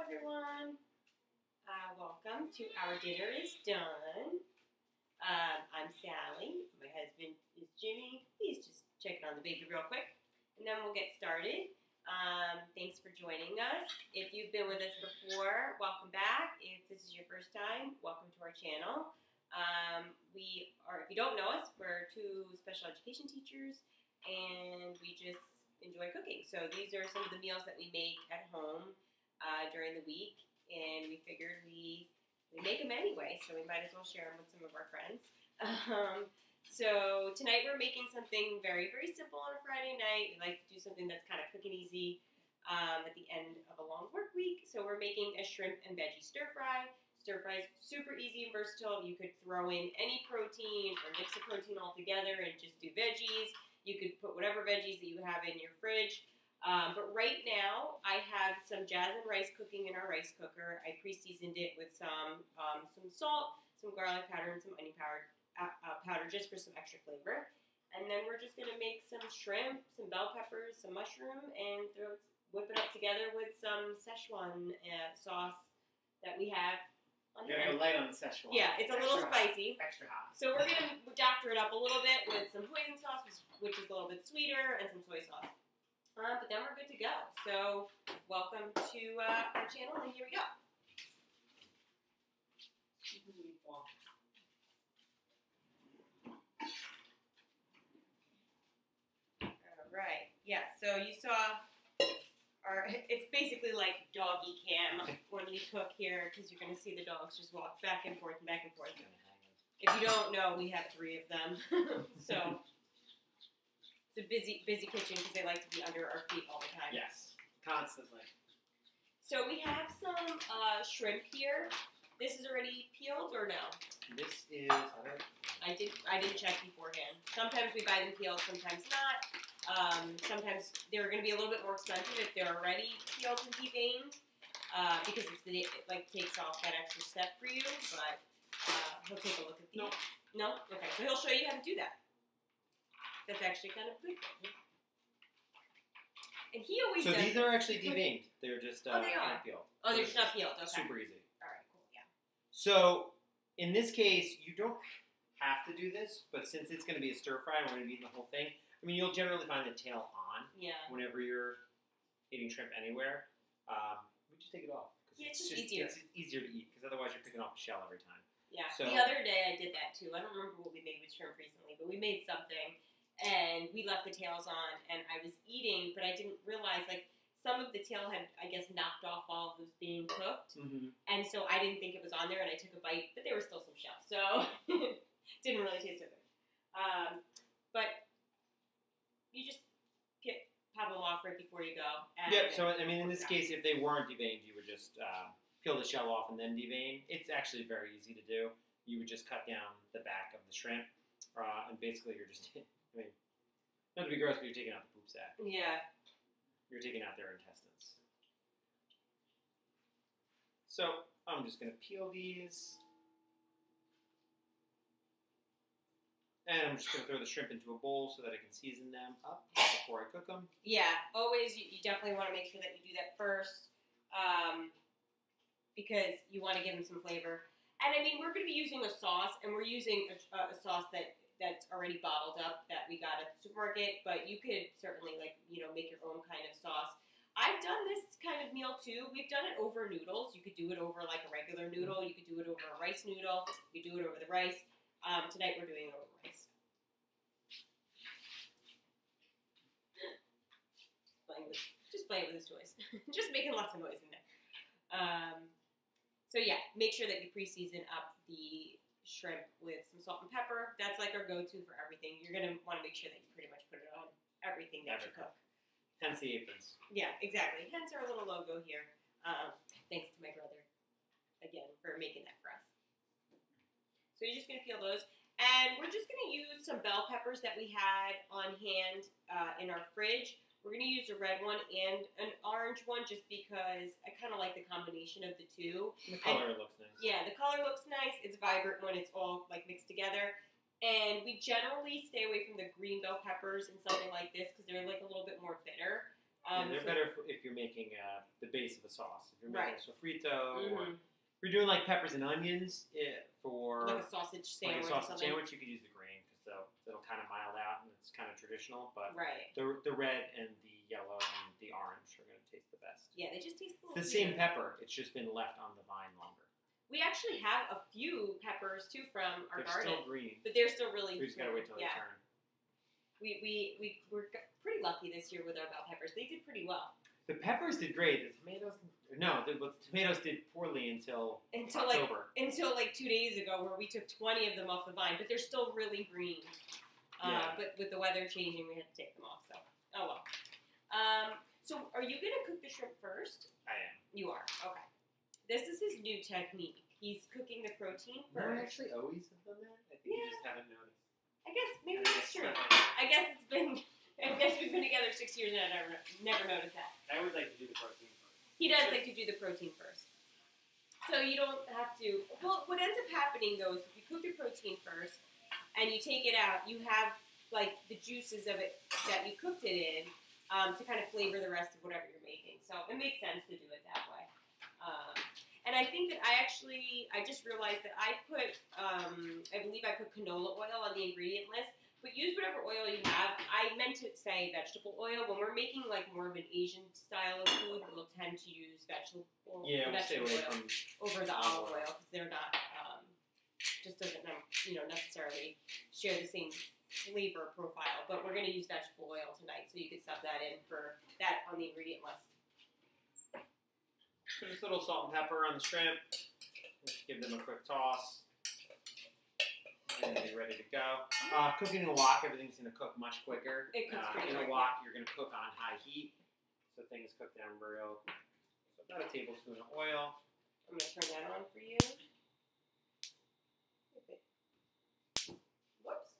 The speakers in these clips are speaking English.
everyone. Welcome to Our Dinner is Done. I'm Sally. My husband is Jimmy. He's just checking on the baby real quick, and then we'll get started. Thanks for joining us. If you've been with us before, welcome back. If this is your first time, welcome to our channel. If you don't know us, we're two special education teachers, and we just enjoy cooking. So these are some of the meals that we make at home during the week, and we figured we make them anyway, so we might as well share them with some of our friends. So tonight we're making something very, very simple on a Friday night. We like to do something that's kind of quick and easy at the end of a long work week. So we're making a shrimp and veggie stir fry. Stir fry is super easy and versatile. You could throw in any protein or mix the protein all together and just do veggies. You could put whatever veggies that you have in your fridge. But right now, I have some jasmine rice cooking in our rice cooker. I pre-seasoned it with some salt, some garlic powder, and some onion powder just for some extra flavor. And then we're just going to make some shrimp, some bell peppers, some mushroom, and whip it up together with some Szechuan sauce that we have on You're going to go light on the Szechuan. Yeah, it's a little spicy. Extra hot. So we're going to doctor it up a little bit with some hoisin sauce, which is a little bit sweeter, and some soy sauce. But then we're good to go. So welcome to our channel, and here we go. All right. Yeah, so you saw it's basically like doggy cam when we cook here, because you're going to see the dogs just walk back and forth and back and forth. If you don't know, we have 3 of them. So it's a busy kitchen because they like to be under our feet all the time. Yes, constantly. So we have some shrimp here. This is already peeled or no? This is. I didn't check beforehand. Sometimes we buy them peeled, sometimes not. Sometimes they're going to be a little bit more expensive if they're already peeled and deveined, because it takes off that extra step for you. But he'll take a look at these. No? Okay. So he'll show you how to do that. That's actually kind of good. And he always does. So these are actually deveined. They're just they are. not peeled. Oh, they're just not peeled. Okay. Super easy. All right. Cool. Yeah. So in this case, you don't have to do this, but since it's going to be a stir fry and we're going to be eating the whole thing, I mean, you'll generally find the tail on. Yeah. Whenever you're eating shrimp anywhere, we just take it off. Yeah, it's just easier. It's easier to eat because otherwise you're picking off the shell every time. Yeah. So, the other day I did that too. I don't remember what we made with shrimp recently, but we made something. And we left the tails on, and I was eating, but I didn't realize, some of the tail had, I guess, knocked off while it was being cooked. Mm-hmm. And so I didn't think it was on there, and I took a bite, but there was still some shell. So didn't really taste so good. But you just pop them off right before you go. Yeah, so, I mean, in this case, if they weren't deveined, you would just peel the shell off and then devein. It's actually very easy to do. You would just cut down the back of the shrimp, and basically you're just... I mean, not to be gross, but you're taking out the poop sack. Yeah. You're taking out their intestines. So, I'm just going to peel these. And I'm just going to throw the shrimp into a bowl so that I can season them up before I cook them. Yeah, always, you definitely want to make sure that you do that first, because you want to give them some flavor. And, I mean, we're going to be using a sauce, and we're using a sauce that's already bottled up that we got at the supermarket, but you could certainly, make your own kind of sauce. I've done this kind of meal, too. We've done it over noodles. You could do it over, a regular noodle. You could do it over a rice noodle. You could do it over the rice. Tonight, we're doing it over rice. Just playing with his toys. Just making lots of noise in there. So, yeah, make sure that you pre-season up the shrimp with some salt and pepper. That's our go-to for everything. You're going to want to make sure that you pretty much put it on everything that you cook. Hence the aprons. Yeah, exactly. Hence our little logo here. Thanks to my brother, again, for making that for us. So you're just going to peel those. And we're just going to use some bell peppers that we had on hand in our fridge. We're going to use a red one and an orange one just because I kind of like the combination of the two. The color looks nice. Yeah, the color looks nice. It's vibrant when it's all mixed together. And we generally stay away from the green bell peppers and something like this because they're a little bit more bitter. They're better if you're making the base of a sauce. If you're making a sofrito, or if you're doing like peppers and onions for like a sausage sandwich. You could use the green because it'll kind of mild out and it's kind of traditional. But right. the red and the yellow and the orange are going to taste the best. Yeah, they just taste a little. It's the same pepper. It's just been left on the vine longer. We actually have a few peppers too from our garden. They're still green, but they're still really. We just gotta wait till they turn. We were pretty lucky this year with our bell peppers. They did pretty well. The peppers did great. The tomatoes did poorly until October. Until like 2 days ago, where we took 20 of them off the vine, but they're still really green. But with the weather changing, we had to take them off. So oh well. So are you gonna cook the shrimp first? I am. You are. Okay. This is his new technique. He's cooking the protein first. I actually always have done that. I think you just haven't noticed. I guess maybe that's true. I guess we've been together 6 years and I never noticed that. I always like to do the protein first. He does like to do the protein first. So you don't have to. Well, what ends up happening though is if you cook the protein first and you take it out, you have like the juices of it that you cooked it in to kind of flavor the rest of whatever you're making. So it makes sense to do it that way. And I think that I just realized that I believe I put canola oil on the ingredient list, but use whatever oil you have. I meant to say vegetable oil. When we're making like more of an Asian style of food, we'll tend to use vegetable oil over the olive oil because they're not, just doesn't necessarily share the same flavor profile, but we're going to use vegetable oil tonight, so you can sub that in for that on the ingredient list. So just a little salt and pepper on the shrimp. Let's give them a quick toss. And they're ready to go. Cooking in a wok, everything's going to cook much quicker. It cooks pretty in a quick, wok, you're going to cook on high heat, so things cook down real. So about a tablespoon of oil. I'm going to turn that on for you. Whoops.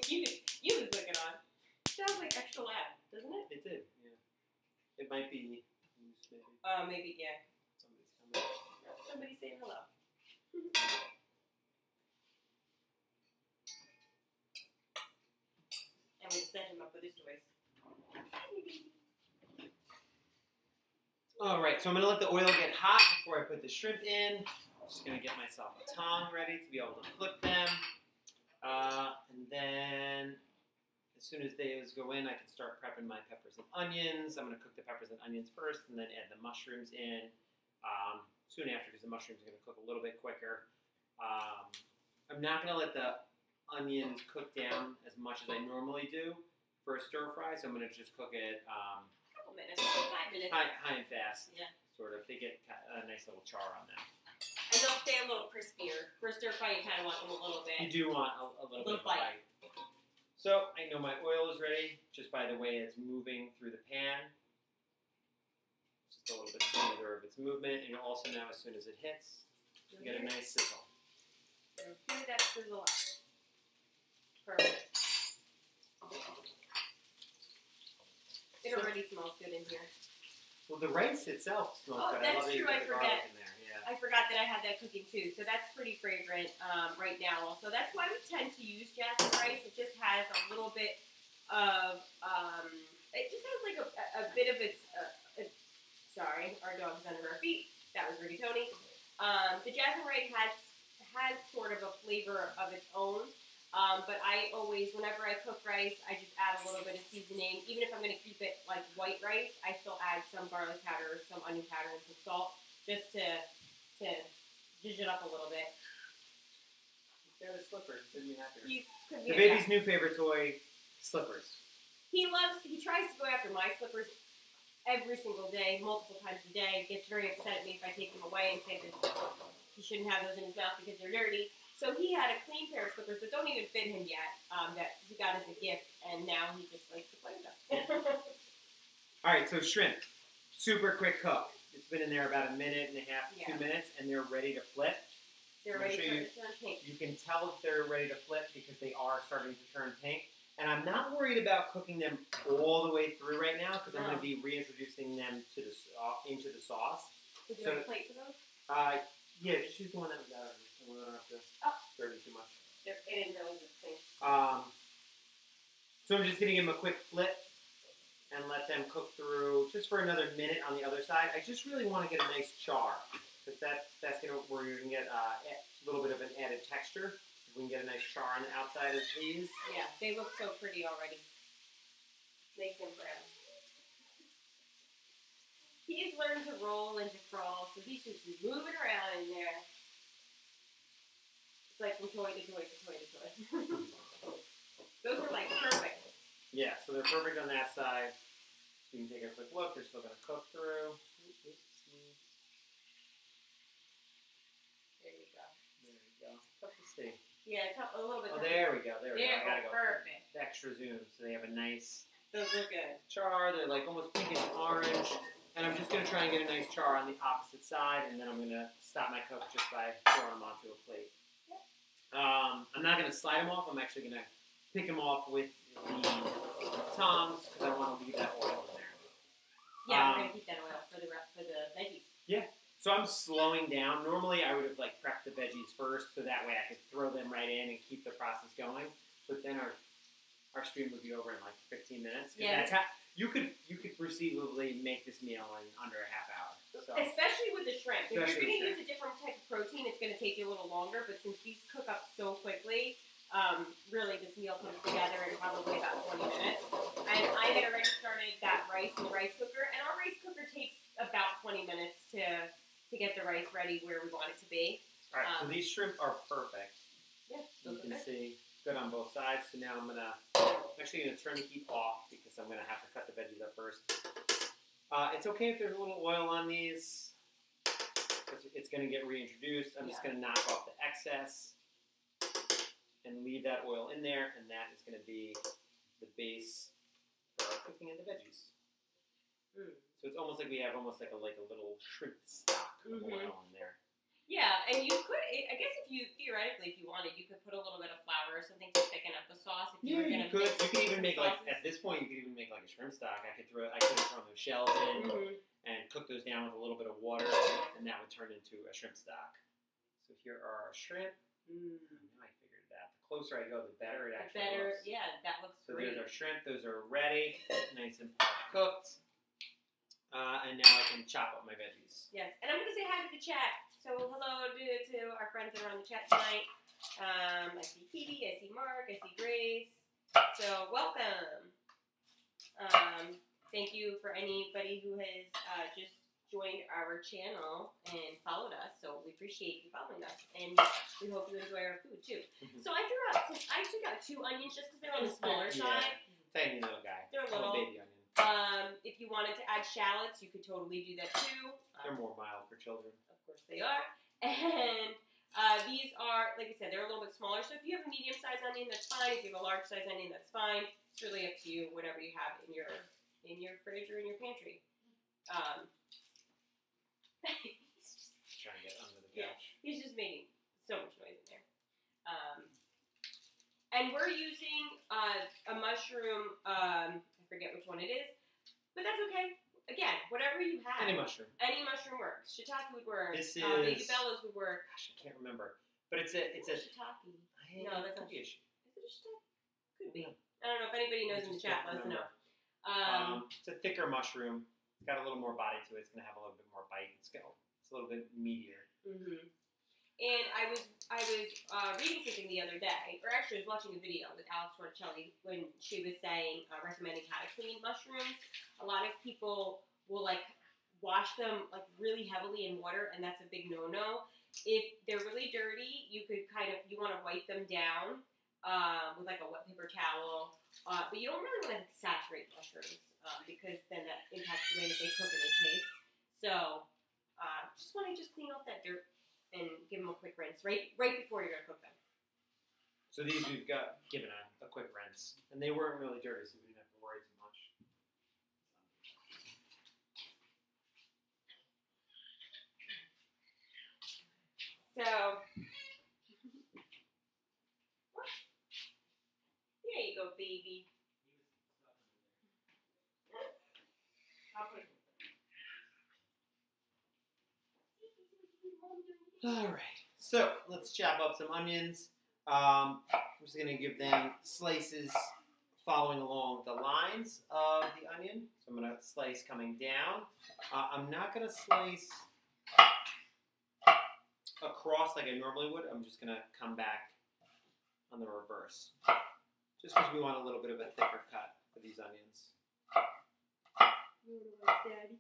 you can click it on. Sounds like extra loud, doesn't it? It did, yeah. It might be. Maybe, yeah. Somebody's coming. Somebody's saying hello. And we'll set him up with his toys. Alright, so I'm going to let the oil get hot before I put the shrimp in. I'm just going to get myself a tong ready to be able to flip them. And then, as soon as those go in, I can start prepping my peppers and onions. I'm going to cook the peppers and onions first and then add the mushrooms in soon after because the mushrooms are going to cook a little bit quicker. I'm not going to let the onions cook down as much as I normally do for a stir fry, so I'm going to just cook it a couple minutes, 5 minutes. High and fast. Yeah. Sort of. They get a nice little char on them. And they'll stay a little crispier. For a stir fry, you kind of want them a little bit. You do want a little bit of bite. So, I know my oil is ready just by the way it's moving through the pan. Just a little bit smoother of its movement. And you'll also know as soon as it hits, you get a nice sizzle. So, hear that sizzle up. Perfect. It already smells good in here. Well, the rice itself smells good. That's I love true. I forget. in there. Yeah. I forgot that I had that cooking too. So that's pretty fragrant right now. Also, that's why we tend to use jasmine rice. It just has a little bit of. It just has like a bit of its. Sorry, our dog's under our feet. That was rigatoni. The jasmine rice has sort of a flavor of its own. But I always, whenever I cook rice, I just add a little bit of seasoning. Even if I'm going to keep it like white rice, I still add some garlic powder, some onion powder, and some salt, just to zhuzh it up a little bit. He's got a slipper. Couldn't be happier. The baby's new favorite toy, slippers. He tries to go after my slippers every single day, multiple times a day. Gets very upset at me if I take them away and say that he shouldn't have those in his mouth because they're dirty. So he had a clean pair of slippers that don't even fit him yet, that he got as a gift, and now he just likes to play with them. All right, so shrimp, super quick cook. It's been in there about a minute and a half, 2 minutes, and they're ready to flip. They're ready to turn pink. You can tell if they're ready to flip because they are starting to turn pink. And I'm not worried about cooking them all the way through right now because I'm going to be reintroducing them to into the sauce. Would you have a plate for those? Yeah, just use the one that was out. We don't have to stir it too much. It didn't really just thing. So I'm just going to give them a quick flip, and let them cook through just for another minute on the other side. I just really want to get a nice char, because that's where you're going to get a little bit of an added texture. We can get a nice char on the outside of these. Yeah, they look so pretty already. Make them brown. He's learned to roll and to crawl, so he's just moving around in there. It's like from toy to toy to toy to toy. Those are like perfect. Yeah, so they're perfect on that side. So you can take a quick look. They're still going to cook through. There you go. There you go. Tough to see. Yeah, it's a little bit. Oh, there we go. There we go. I gotta go. Perfect. Extra zoom, so they have a nice. Those look good. Char. They're like almost pinkish orange. And I'm just going to try and get a nice char on the opposite side, and then I'm going to stop my cook just by throwing them onto a plate. Yep. I'm not going to slide them off. I'm actually going to pick them off with the tongs because I want to leave that oil in there. Yeah, we're going to keep that oil for the veggies. Yeah. So I'm slowing down. Normally I would have like prepped the veggies first, so that way I could throw them right in and keep the process going. But then our stream would be over in like 15 minutes. Yeah. That's how, you could perceivably make this meal in under a half hour. So. Especially with the shrimp. If you're Especially going to with use a different type of protein, it's going to take you a little longer. But since these cook up so quickly, really this meal comes together in probably about 20 minutes. And I had already started that rice in the rice cooker, and our rice cooker takes about 20 minutes to get the rice ready where we want it to be. All right, so these shrimp are perfect. Yeah, you can see good on both sides. So now I'm actually going to turn the heat off because I'm going to have to cut the veggies up first. It's okay if there's a little oil on these. It's going to get reintroduced. I'm just going to knock off the excess and leave that oil in there, and that is going to be the base for our cooking of the veggies. So it's almost like we have a little shrimp stock of oil in there. Yeah, and you could, I guess if you wanted, you could put a little bit of flour or something to thicken up the sauce. If you were going to You could even make at this point, you could even make like a shrimp stock. I could have thrown those shells in and cook those down with a little bit of water, and that would turn into a shrimp stock. So here are our shrimp. I figured it out. The closer I go, the better it actually looks. Yeah, that looks so great. So there's our shrimp. Those are ready, nice and cooked. And now I can chop up my veggies. Yes, and I'm going to say hi to the chat. So hello to our friends that are on the chat tonight. I see Katie, I see Mark, I see Grace. So welcome. Thank you for anybody who has just joined our channel and followed us. So we appreciate you following us, and we hope you enjoy our food too. So I took out 2 onions just because they're on the smaller side. Tiny little guy. They're little. Baby onion. If you wanted to add shallots, you could totally do that too. They're more mild for children. Of course they are. And these are, like I said, they're a little bit smaller. So if you have a medium-sized onion, that's fine. If you have a large-sized onion, that's fine. It's really up to you, whatever you have in your fridge or in your pantry. He's just trying to get under the couch. Yeah, he's just making so much noise in there. And we're using a mushroom. I forget which one it is, but that's okay. Again, whatever you have. Any mushroom. Any mushroom works. Shiitake would work. This is baby bellows would work. Gosh, I can't remember. But it's a shiitake. No, that's not shiitake. Is it a shiitake? Could be. I don't know if anybody knows in the chat. Let us know. It's a thicker mushroom. It's got a little more body to it. It's gonna have a little bit more bite. It's a little bit meatier. And I was reading something the other day, or actually I was watching a video with Alex Torricelli when she was saying, recommending how to clean mushrooms. A lot of people will wash them really heavily in water, and that's a big no-no. If they're really dirty, you want to wipe them down with a wet paper towel, but you don't really want to saturate mushrooms because then that impacts the way that they cook and they taste. So just want to clean off that dirt and give them a quick rinse right before you're going to cook them. So these we've got given a quick rinse. And they weren't really dirty, so we didn't have to worry too much. So, there you go, baby. All right, so let's chop up some onions. I'm just going to give them slices following along the lines of the onion. So I'm going to slice coming down. I'm not going to slice across like I normally would. I'm just going to come back on the reverse. Just because we want a little bit of a thicker cut for these onions. Daddy.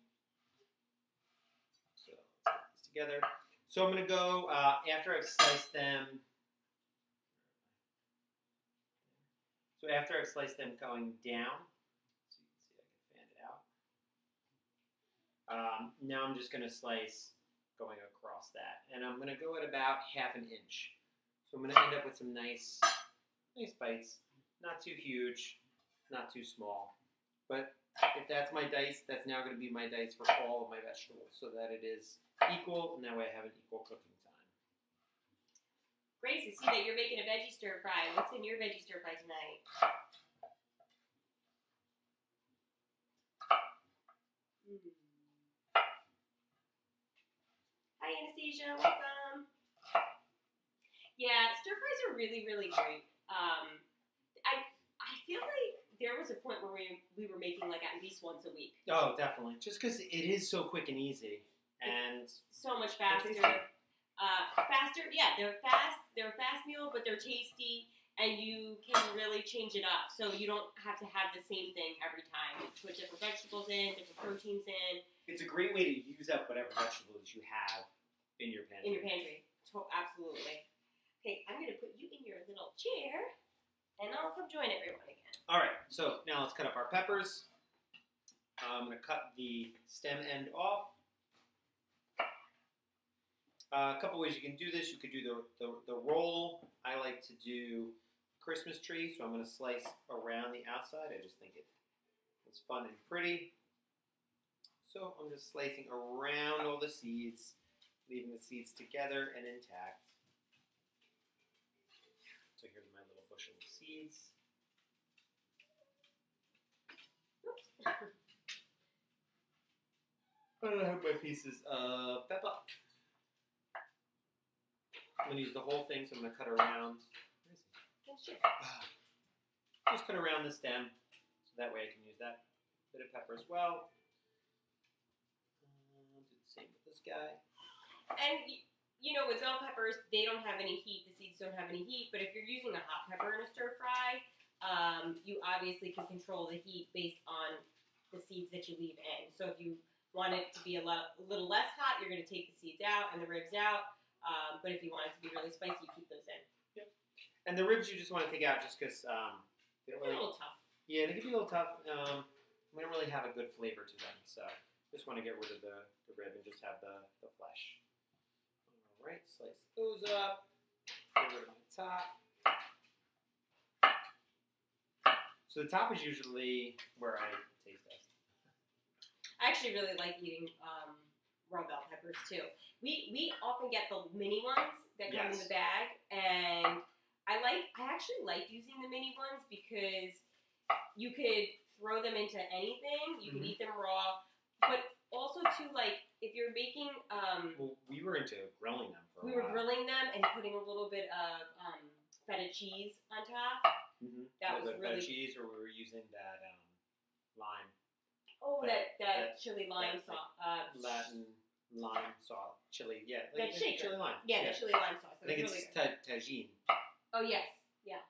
So let's get this together. So I'm going to go, after I've sliced them, so after I've sliced them going down, so you can see I can fan it out. Now I'm just going to slice going across that. And I'm going to go at about 1/2 inch. So I'm going to end up with some nice bites. Not too huge, not too small. But if that's my dice, that's now going to be my dice for all of my vegetables so that it is equal, and that way I have an equal cooking time. Grace, I see that you're making a veggie stir fry. What's in your veggie stir fry tonight? Hi, Anastasia. Welcome. Yeah, stir fries are really, really great. I feel like there was a point where we were making like at least once a week. Oh, definitely. Just because it is so quick and easy, and it's so much faster. Faster, yeah. They're fast. They're a fast meal, but they're tasty, and you can really change it up. So you don't have to have the same thing every time. You put different vegetables in, different proteins in. It's a great way to use up whatever vegetables you have in your pantry. Absolutely. Okay, I'm gonna put you in your little chair. And I'll come join everyone again. All right, so now let's cut up our peppers. I'm going to cut the stem end off. A couple ways you can do this. You could do the roll. I like to do Christmas tree, so I'm going to slice around the outside. I just think it's fun and pretty. So I'm just slicing around all the seeds, leaving the seeds together and intact. So here's my little bushel of seeds. I have my pieces of pepper. I'm going to use the whole thing, so I'm going to cut around. Oh, shit. Just cut around the stem, so that way I can use that bit of pepper as well. Do the same with this guy. And you know, with bell peppers, they don't have any heat. The seeds don't have any heat. But if you're using a hot pepper in a stir fry, you obviously can control the heat based on the seeds that you leave in. So if you want it to be a little less hot, you're going to take the seeds out and the ribs out. But if you want it to be really spicy, you keep those in. Yep. And the ribs you just want to take out just because they don't really. They're a little tough. Yeah, they can be a little tough. We don't really have a good flavor to them, so just want to get rid of the rib and just have the flesh. All right, slice those up. Get rid of the top. So the top is usually where I taste best. I actually really like eating raw bell peppers too. We often get the mini ones that come in the bag, and I actually like using the mini ones because you could throw them into anything. You could eat them raw, but also too, like if you're making well, we were into grilling them for a while. We were grilling them and putting a little bit of feta cheese on top. That was really feta cheese, or we were using that lime. Oh, that chili lime sauce. Latin lime sauce, chili. Yeah, that shaker. Chili lime. Yeah, the chili lime sauce. I think it's really tagine. Oh yes, yeah.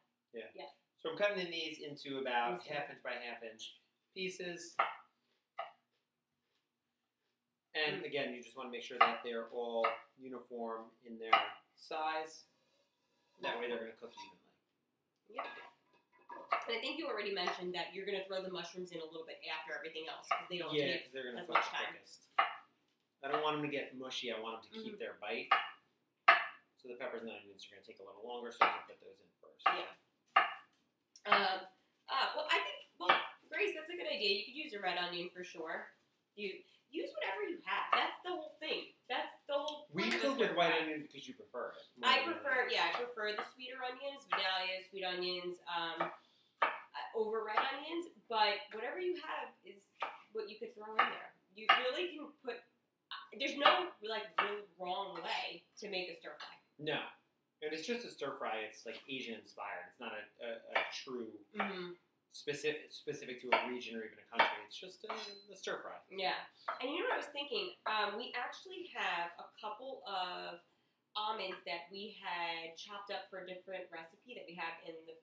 So I'm cutting these into about 1/2 inch by 1/2 inch pieces. And again, you just want to make sure that they're all uniform in their size. That way they're going to cook evenly. Yeah. And I think you already mentioned that you're going to throw the mushrooms in a little bit after everything else because they don't take they're going to as cook much the time. quickest. I don't want them to get mushy. I want them to keep their bite. So the peppers and onions are going to take a little longer, so I'm going to put those in first. Yeah. Grace, that's a good idea. You could use a red onion for sure. You use whatever you have. That's the whole thing. That's the whole. We cook with white onion because you prefer it. I prefer the sweeter onions, Vidalia, sweet onions, over red onions. But whatever you have is what you could throw in there. You really can put. There's no real wrong way to make a stir fry. No, and it's just a stir fry. It's like Asian inspired. It's not a true specific to a region or even a country. It's just the stir fry. Yeah. And you know what I was thinking? We actually have a couple of almonds that we had chopped up for a different recipe that we have in the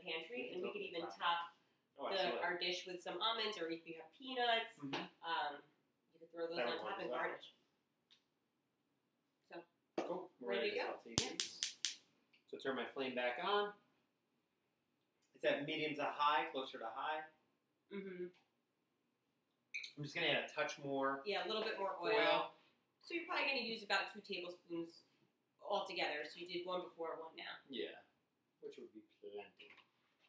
pantry, and we could even top our dish with some almonds, or if you have peanuts, you could throw those on top and garnish. So, cool. Ready to go. Yeah. So turn my flame back on. It's at medium to high, closer to high. I'm just gonna add a touch more. Yeah, a little bit more oil. So you're probably gonna use about 2 tablespoons altogether. So you did 1 before, 1 now. Yeah, which would be plenty.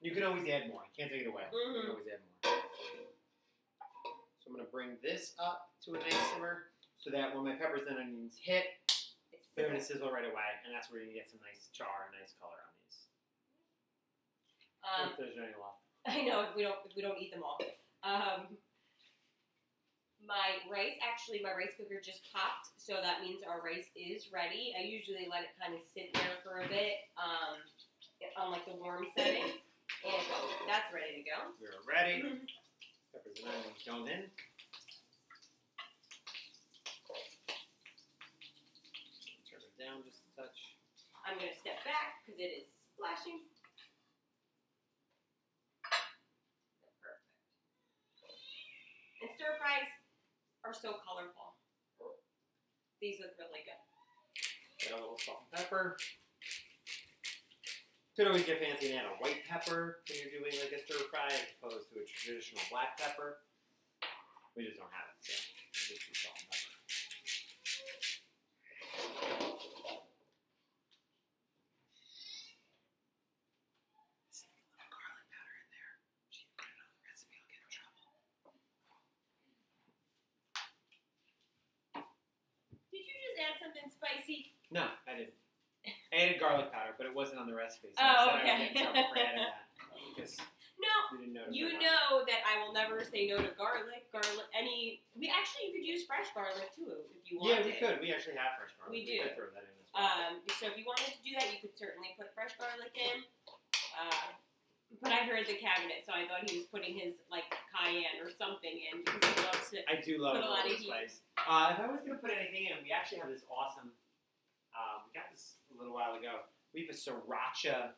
You can always add more. You can't take it away. You can always add more. So I'm gonna bring this up to a nice simmer, so that when my peppers and onions hit, they're gonna sizzle right away, and that's where you get some nice char and nice color on these. If there's any left. I know if we don't eat them all. My rice cooker just popped, so that means our rice is ready. I usually let it kind of sit there for a bit on like the warm setting, and that's ready to go. We're ready. Peppers and onions going in. Turn it down just a touch. I'm going to step back because it is splashing. Perfect. And stir fries are so colorful. These look really good. Got a little salt and pepper. Could always get fancy and add a white pepper when you're doing like a stir fry as opposed to a traditional black pepper. We just don't have it, so we'll just do salt and pepper. Stick a little garlic powder in there. She put it on the recipe, I'll get in trouble. Did you just add something spicy? No, I didn't. I added garlic powder, but it wasn't on the recipe, so Oh, I said I would get in trouble for adding that. Because No, we didn't know. you know that I will never say no to garlic. You could use fresh garlic too if you wanted. Yeah, we could. We actually have fresh garlic. We do. could throw that in as well. So if you wanted to do that, you could certainly put fresh garlic in. But I heard the cabinet, so I thought he was putting his like cayenne or something in because he loves to. I do love put a lot of spice. If I was going to put anything in, we actually have this awesome. We got this a little while ago. We have a sriracha.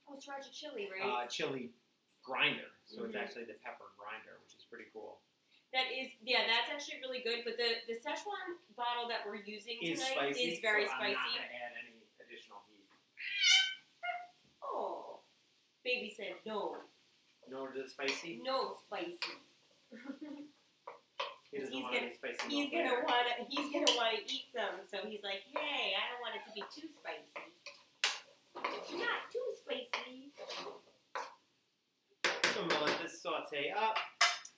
Oh, sriracha chili, right? Chili grinder. So it's actually the pepper grinder, which is pretty cool. That's actually really good. But the Szechuan bottle that we're using tonight spicy, is very so spicy. I'm not going to add any additional heat. Oh, baby said no. No to the spicy? No spicy. He doesn't want any spicy. He's gonna wanna eat some. So he's like, hey, I don't want it to be too spicy. Not too spicy. So I'm gonna let this saute up.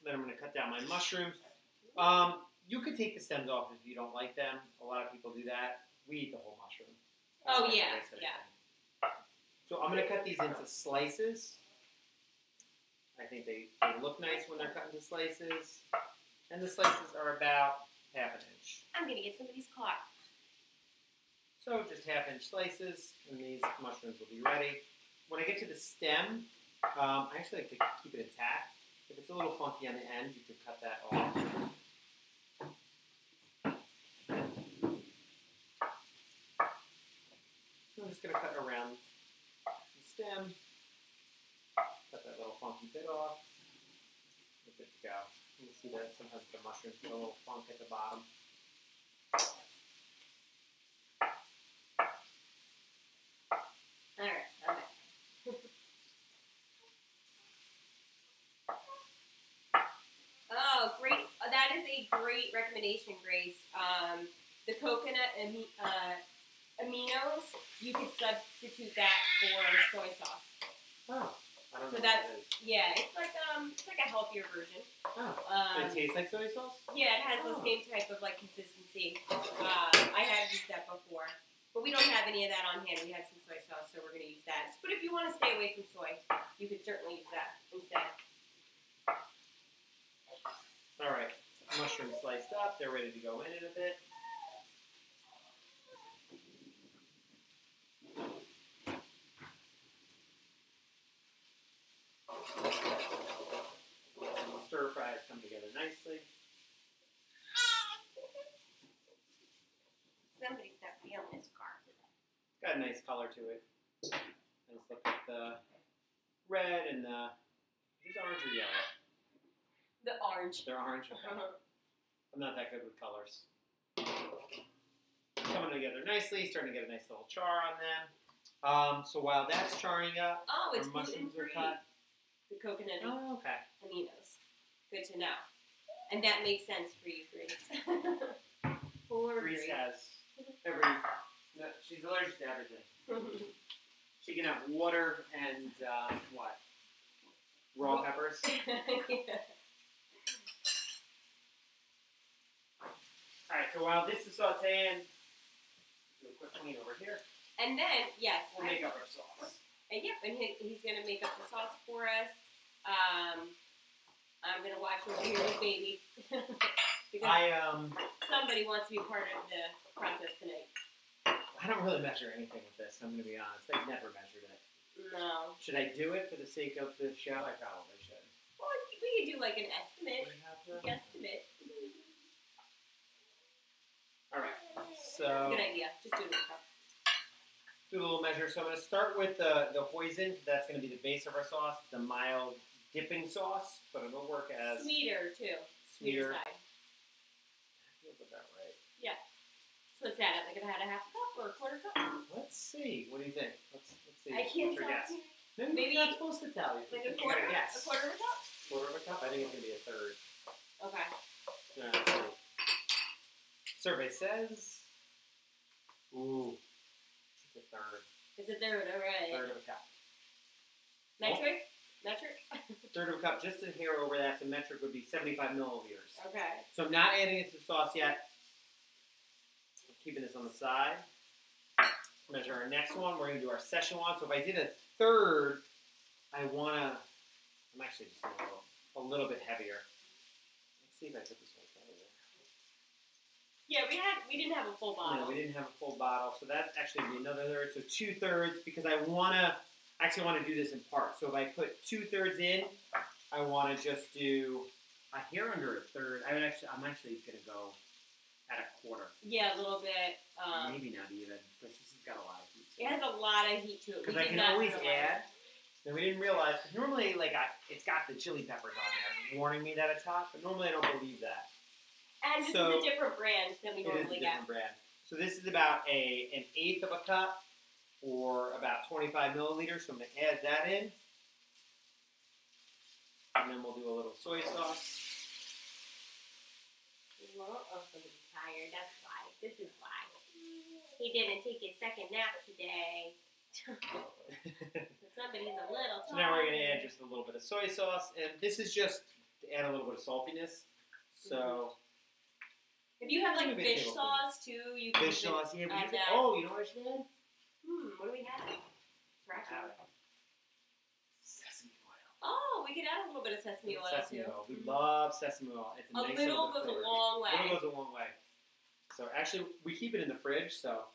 Then I'm gonna cut down my mushrooms. You could take the stems off if you don't like them. A lot of people do that. We eat the whole mushroom. Oh yeah. So I'm gonna cut these into slices. I think they look nice when they're cut into slices. And the slices are about 1/2 inch. I'm gonna get some of these caught. So just 1/2 inch slices, and these mushrooms will be ready. When I get to the stem, I actually like to keep it intact. If it's a little funky on the end, you could cut that off. So I'm just going to cut around the stem. Cut that little funky bit off. We're good to go. You can see that sometimes the mushrooms get a little funk at the bottom. Alright, okay. Oh, great. That is a great recommendation, Grace. The coconut aminos, you could substitute that for soy sauce. Oh, I don't know. So that's, yeah, it's like a healthier version. Oh, it tastes like soy sauce? Yeah, it has the same type of like consistency. I have used that before. But we don't have any of that on hand. We have some soy sauce, so we're going to use that. But if you want to stay away from soy, you could certainly use that instead. All right, mushrooms sliced up. They're ready to go in a bit. got a nice color to it. Let's look at the red and the. Is it orange or yellow? The orange. They're orange. Okay. I'm not that good with colors. Coming together nicely, starting to get a nice little char on them. So while that's charring up, Oh, it's our mushrooms are gluten-free. cut. The coconut Oh, okay. aminos. Good to know. And that makes sense for you, Grace. Poor Grace Grace. has every. No, she's allergic to everything. She can have water and what? Raw peppers. Yeah. All right. So while this is sautéing, do a quick clean over here. And then, yes. We'll make up our sauce. And yep, and he's going to make up the sauce for us. I'm going to watch over here with baby. Because somebody wants to be part of the process tonight. I don't really measure anything with this, I'm going to be honest. I've never measured it. No. Should I do it for the sake of the show? I probably should. Well, we could do like an estimate. Guesstimate. All right. That's So a good idea. Just do it. do a little measure. So I'm going to start with the hoisin. That's going to be the base of our sauce, the mild dipping sauce, but it'll work as Sweeter, too. sweeter. Side. I feel about right. Yeah. So what's that? Like, if I had a half cup or a quarter cup? Let's see. What do you think? Let's see. I can't What's your tell. guess? you. Maybe you're not supposed to tell you. Like a You quarter? gotta guess. A quarter of a cup? Quarter of a cup? I think it's going to be a third. Okay. Survey says, ooh, it's a third. It's a third, all right. Third of a cup. Metric? Metric? Third of a cup, just a hair over that, so metric would be 75 milliliters. Okay. So I'm not adding it to the sauce yet. I'm keeping this on the side. Measure our next one. We're going to do our Szechuan. So if I did a third, I'm actually just going to go a little bit heavier. Let's see if I put this one over there. Yeah, we didn't have a full bottle. No, we didn't have a full bottle, so that actually would be another third. So 2/3, because I actually want to do this in parts. So if I put 2/3 in, I want to just do a hair under a third. I'm actually going to go at a quarter. Yeah, a little bit. Maybe not even, because this has got a lot of heat. It has a lot of heat to it. Because I can always add. And we didn't realize, because normally, it's got the chili peppers on there, warning me that it's hot, but normally I don't believe that. And this is a different brand than we normally It is a get. different brand. So this is about an eighth of a cup, or about 25 milliliters. So I'm going to add that in. And then we'll do a little soy sauce. Well, somebody's tired. That's why. This is why. He didn't take his second nap today. Somebody's a little tired. So now we're going to add just a little bit of soy sauce. And this is just to add a little bit of saltiness. So... If you have like fish sauce too, you can fish sauce, yeah. add that. Oh, you know what I should add? What do we have? Sesame oil. Oh, we could add a little bit of sesame oil Sesame too. oil. We love sesame oil. It's a nice little goes a long way. A little goes a long way. So actually, we keep it in the fridge, so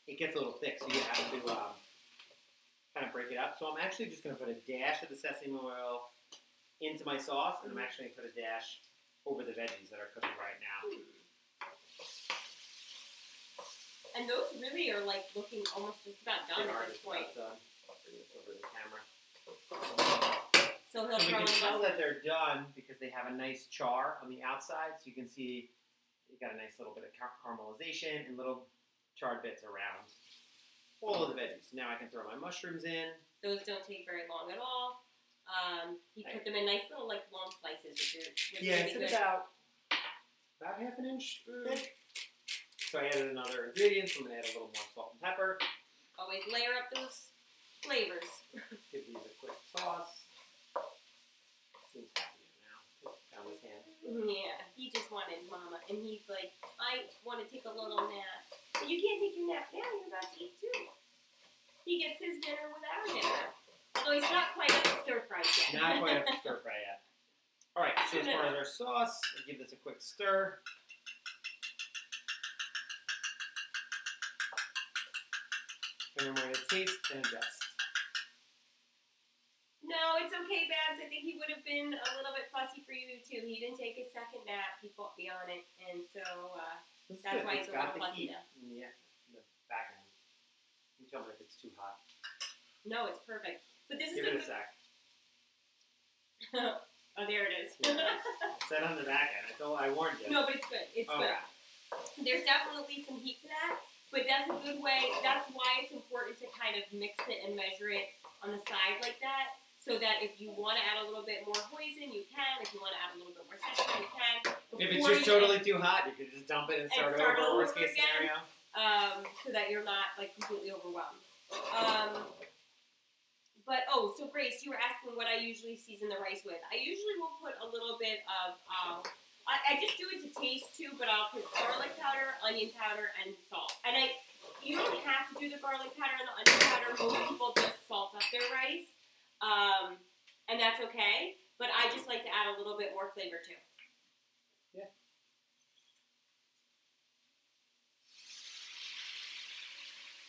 it gets a little thick. So you have to kind of break it up. So I'm actually just going to put a dash of the sesame oil into my sauce, and I'm actually going to put a dash over the veggies that are cooking right now. And those really are like looking almost just about done at this point. I'll bring this over the camera. So he'll we throw can in tell that they're done because they have a nice char on the outside. So you can see you got a nice little bit of caramelization and little charred bits around all of the veggies. Now I can throw my mushrooms in. Those don't take very long at all. He put them in nice little like long slices. Yeah, it's about half an inch thick. So I added another ingredient. So I'm going to add a little more salt and pepper. Always layer up those flavors. Give these a quick toss. Seems happy now. Down his hand. Yeah, he just wanted mama. And he's like, I want to take a little nap. But you can't take your nap now. You're about to eat too. He gets his dinner without dinner. Although he's not quite up to stir fry yet. Not quite up to stir fry yet. All right, so as far as our sauce, we'll give this a quick stir. And then we're going to taste and adjust. No, it's okay, Babs. I think he would have been a little bit fussy for you, too. He didn't take his second nap. He fought me on it. And so that's why he's a little fussy now. Yeah, the back end. too hot. No, it's perfect. But this is Give it a sec. Oh, there it is. Yeah. It said on the back end. I warned you. No, but it's good. It's good. There's definitely some heat to that, but that's a good way. That's why it's important to kind of mix it and measure it on the side like that, so that if you want to add a little bit more hoisin, you can. If you want to add a little bit more sesame, you can. If it's just totally too hot, you can just dump it and start over. Worst case scenario. So that you're not like completely overwhelmed. But so Grace, you were asking what I usually season the rice with. I usually will put a little bit of. I just do it to taste too, but I'll put garlic powder, onion powder, and salt. And you don't have to do the garlic powder and the onion powder. Most people just salt up their rice, and that's okay. But I just like to add a little bit more flavor too. Yeah.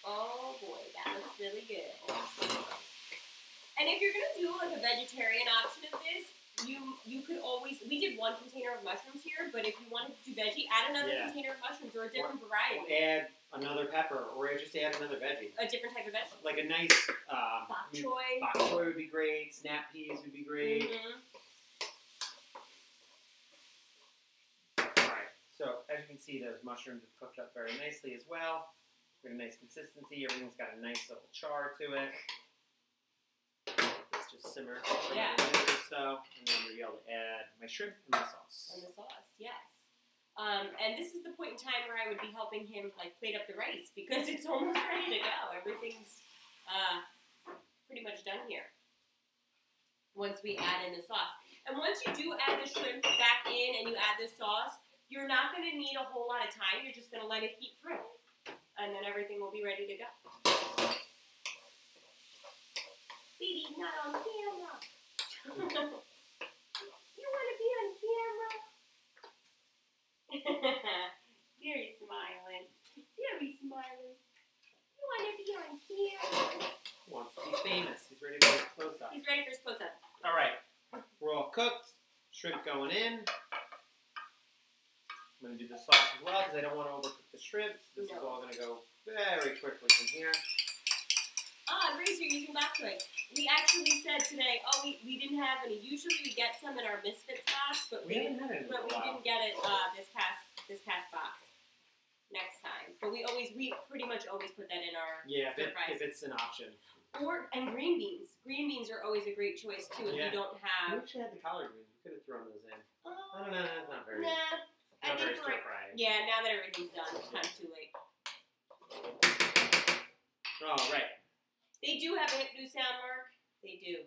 Oh boy, that looks really good. And if you're gonna do like a vegetarian option of this, you could always. We did 1 container of mushrooms here, but if you wanted to do veggie, add another container of mushrooms or a different variety. Or add another pepper, or just add another veggie. A different type of vegetable. Like a nice bok choy. Bok choy would be great. Snap peas would be great. All right. So as you can see, those mushrooms have cooked up very nicely as well. Got a nice consistency. Everything's got a nice little char to it. Let's just simmer for a minute or so, and then we'll be able to add my shrimp and the sauce. And the sauce, yes. And this is the point in time where I would be helping him like plate up the rice because it's almost ready to go. Everything's pretty much done here. Once we add in the sauce, and once you do add the shrimp back in and you add the sauce, you're not going to need a whole lot of time. You're just going to let it heat through. And then everything will be ready to go. Baby, not on camera. You want to be on camera? Very smiling. Very smiling. You want to be on camera? Wants to be famous. He's ready for his close-up. He's ready for his close-up. All right. We're all cooked. Shrimp going in. I'm going to do the sauce as well because I don't want to overcook the shrimp. This is all going to go very quickly from here. Grace, you're using bok choy. We actually said today, we didn't have any. Usually we get some in our Misfit sauce, but we didn't get it this past box. Next time. But we pretty much always put that in our stir fries. If it's an option. And green beans. Green beans are always a great choice too if you don't have. We actually had the collard greens. We could have thrown those in. I don't know. That's not very. Nah. Not very stir-fried. Yeah, now that everything's done, it's kind of too late. All right. They do have a hip new sound, Mark. They do.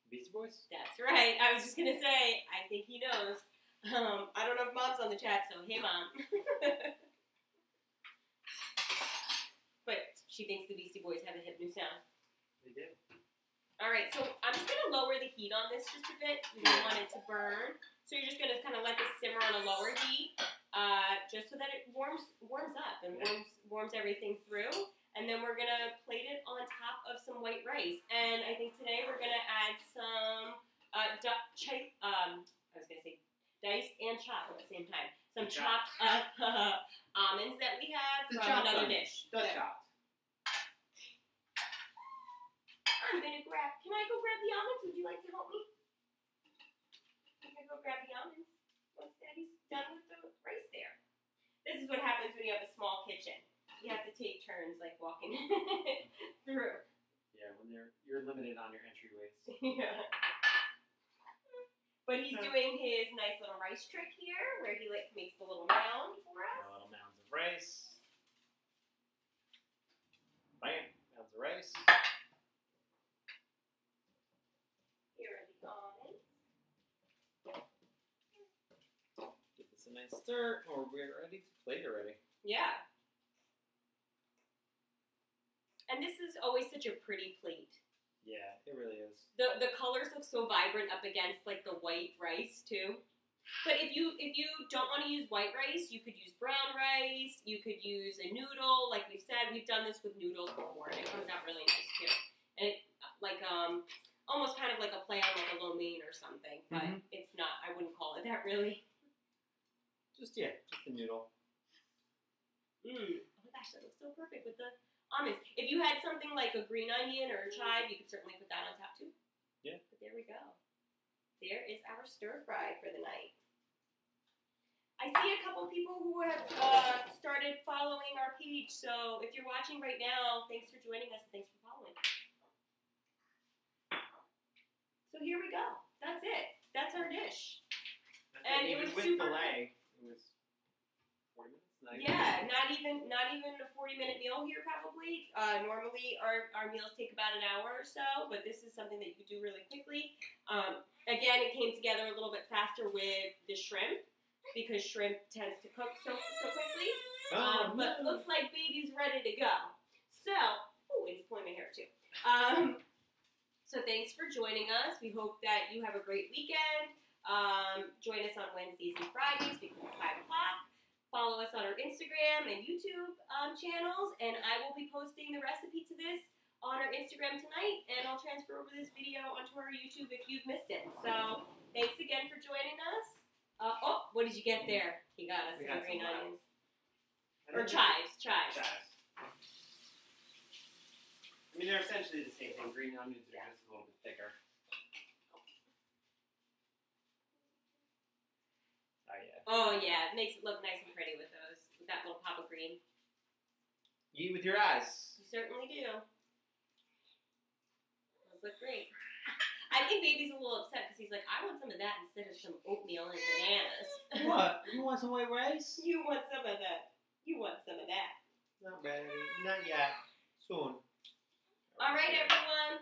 Beastie Boys? That's right. I was just going to say, I think he knows. I don't know if Mom's on the chat, so hey, Mom. But she thinks the Beastie Boys have a hip new sound. They do. All right, so I'm just going to lower the heat on this just a bit. We don't want it to burn. So you're just going to kind of let this simmer on a lower heat just so that it warms up and warms everything through. And then we're going to plate it on top of some white rice. And I think today we're going to add some, diced and chopped at the same time. Some chopped almonds that we had from another dish. The chopped. I'm going to can I go grab the almonds? Would you like to help me? I'm going to go grab the almonds once Daddy's done with the rice there. This is what happens when you have a small kitchen. You have to take turns, like, walking through. Yeah, when you're limited on your entryways. Yeah. But he's doing his nice little rice trick here, where he makes the little mound for us. Little mounds of rice. Bam, mounds of rice. Here are the almonds. Give this a nice stir, or we're ready to plate already. Yeah. And this is always such a pretty plate. Yeah, it really is. The colors look so vibrant up against like the white rice too. But if you don't want to use white rice, you could use brown rice. You could use a noodle, like we've said. We've done this with noodles before, and it comes out really nice too. And it almost kind of like a play on like a lo mein or something, but it's not. I wouldn't call it that really. Just a noodle. Oh my gosh, that looks so perfect with the almonds. If you had something like a green onion or a chive, you could certainly put that on top too. Yeah. But there we go. There is our stir fry for the night. I see a couple people who have started following our page, so if you're watching right now, thanks for joining us. Thanks for following. So here we go. That's it. That's our dish. And it was with super filet, it was 40 minutes. Yeah, not even a 40-minute meal here probably. Normally our meals take about an hour or so, but this is something that you could do really quickly. Again, it came together a little bit faster with the shrimp because shrimp tends to cook so quickly. But looks like baby's ready to go. So, he's pulling my hair too. So thanks for joining us. We hope that you have a great weekend. Join us on Wednesdays and Fridays beginning at 5 o'clock. Follow us on our Instagram and YouTube channels, and I will be posting the recipe to this on our Instagram tonight, and I'll transfer over this video onto our YouTube if you've missed it. So thanks again for joining us. What did you get there? He got us some green onions. Or chives. I mean, they're essentially the same thing. Green onions are just a little bit thicker. Oh yeah, it makes it look nice and pretty with those, with that little pop of green. You eat with your eyes. You certainly do. Those look great. I think baby's a little upset because he's like, I want some of that instead of some oatmeal and bananas. What? You want some white rice? You want some of that. You want some of that. Not ready. Not yet. Soon. All right, everyone.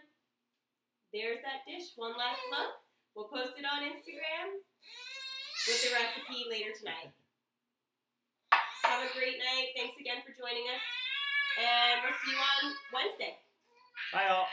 There's that dish. One last look. We'll post it on Instagram with the recipe later tonight. Have a great night. Thanks again for joining us. And we'll see you on Wednesday. Bye, all.